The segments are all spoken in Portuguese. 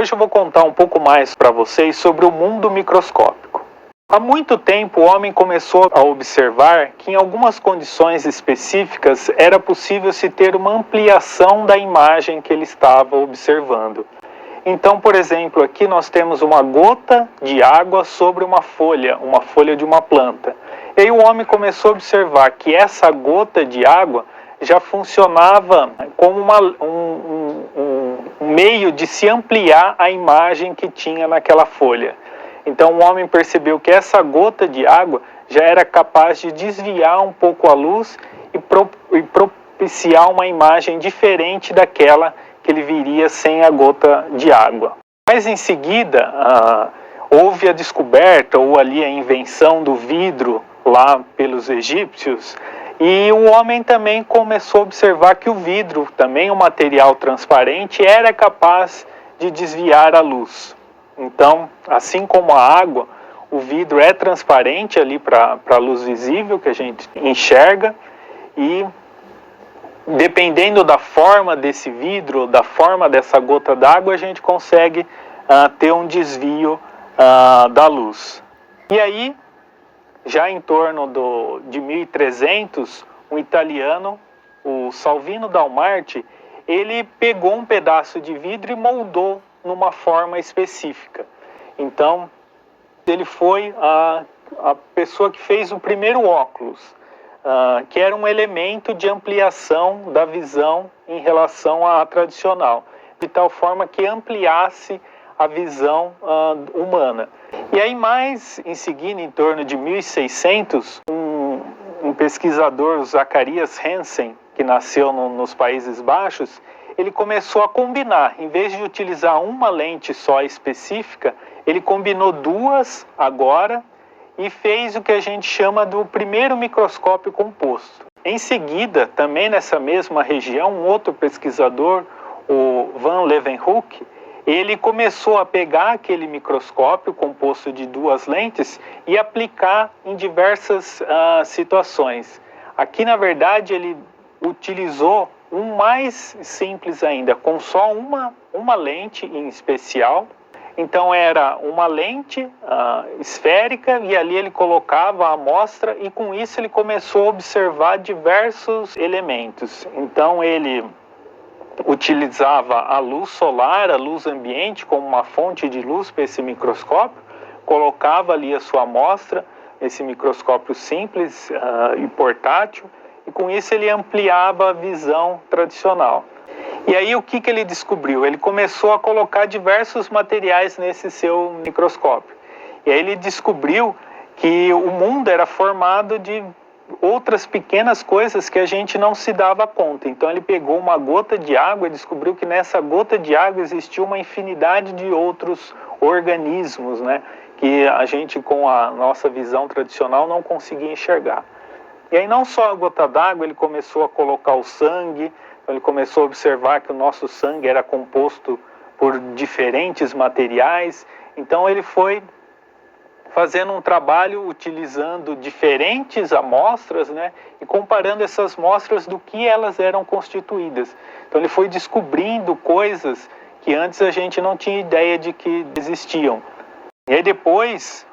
hoje eu vou contar um pouco mais para vocês sobre o mundo microscópico. Há muito tempo o homem começou a observar que em algumas condições específicas era possível se ter uma ampliação da imagem que ele estava observando. Então, por exemplo, aqui nós temos uma gota de água sobre uma folha de uma planta. E aí o homem começou a observar que essa gota de água já funcionava como um meio de se ampliar a imagem que tinha naquela folha. Então o homem percebeu que essa gota de água já era capaz de desviar um pouco a luz e propiciar uma imagem diferente daquela que ele viria sem a gota de água. Mas em seguida houve a descoberta ou ali a invenção do vidro lá pelos egípcios, e o homem também começou a observar que o vidro, também um material transparente, era capaz de desviar a luz. Então, assim como a água, o vidro é transparente ali para a luz visível que a gente enxerga, e dependendo da forma desse vidro, da forma dessa gota d'água, a gente consegue ter um desvio da luz. E aí, já em torno de 1300, um italiano, o Salvino Dalmarte, ele pegou um pedaço de vidro e moldou numa forma específica. Então, ele foi a pessoa que fez o primeiro óculos, que era um elemento de ampliação da visão em relação à tradicional, de tal forma que ampliasse a visão humana. E aí mais em seguida, em torno de 1600, um pesquisador, Zacharias Hansen, que nasceu nos Países Baixos, ele começou a combinar, em vez de utilizar uma lente só específica, ele combinou duas agora e fez o que a gente chama do primeiro microscópio composto. Em seguida, também nessa mesma região, um outro pesquisador, o Van Leeuwenhoek, ele começou a pegar aquele microscópio composto de duas lentes e aplicar em diversas situações. Aqui, na verdade, ele utilizou um mais simples ainda, com só uma lente em especial. Então era uma lente esférica e ali ele colocava a amostra e com isso ele começou a observar diversos elementos. Então ele utilizava a luz solar, a luz ambiente como uma fonte de luz para esse microscópio, colocava ali a sua amostra, esse microscópio simples e portátil, e com isso ele ampliava a visão tradicional. E aí o que ele descobriu? Ele começou a colocar diversos materiais nesse seu microscópio. E aí ele descobriu que o mundo era formado de outras pequenas coisas que a gente não se dava conta. Então ele pegou uma gota de água e descobriu que nessa gota de água existia uma infinidade de outros organismos, né, que a gente com a nossa visão tradicional não conseguia enxergar. E aí não só a gota d'água, ele começou a colocar o sangue, ele começou a observar que o nosso sangue era composto por diferentes materiais. Então ele foi fazendo um trabalho utilizando diferentes amostras, né, e comparando essas amostras do que elas eram constituídas. Então ele foi descobrindo coisas que antes a gente não tinha ideia de que existiam. E aí depois,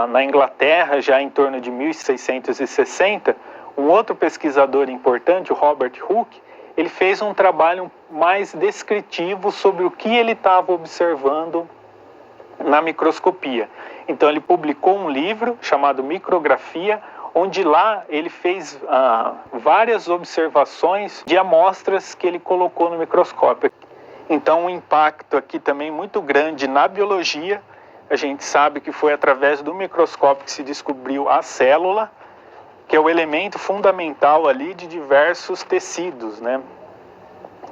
na Inglaterra, já em torno de 1660, um outro pesquisador importante, o Robert Hooke, ele fez um trabalho mais descritivo sobre o que ele estava observando na microscopia. Então ele publicou um livro chamado Micrografia, onde lá ele fez várias observações de amostras que ele colocou no microscópio. Então um impacto aqui também muito grande na biologia. A gente sabe que foi através do microscópio que se descobriu a célula, que é o elemento fundamental ali de diversos tecidos, né?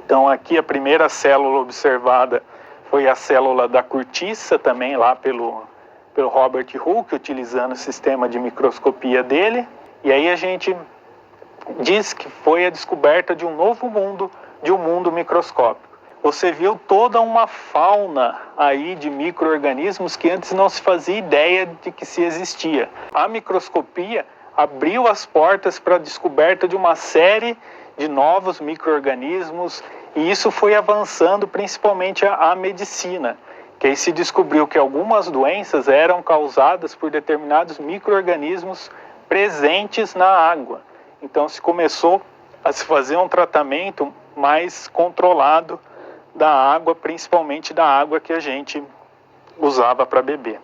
Então aqui a primeira célula observada foi a célula da cortiça, também lá pelo Robert Hooke, utilizando o sistema de microscopia dele. E aí a gente diz que foi a descoberta de um novo mundo, de um mundo microscópico. Você viu toda uma fauna aí de micro-organismos que antes não se fazia ideia de que se existia. A microscopia abriu as portas para a descoberta de uma série de novos micro-organismos, e isso foi avançando principalmente a medicina. que aí se descobriu que algumas doenças eram causadas por determinados micro-organismos presentes na água. Então se começou a se fazer um tratamento mais controlado da água, principalmente da água que a gente usava para beber.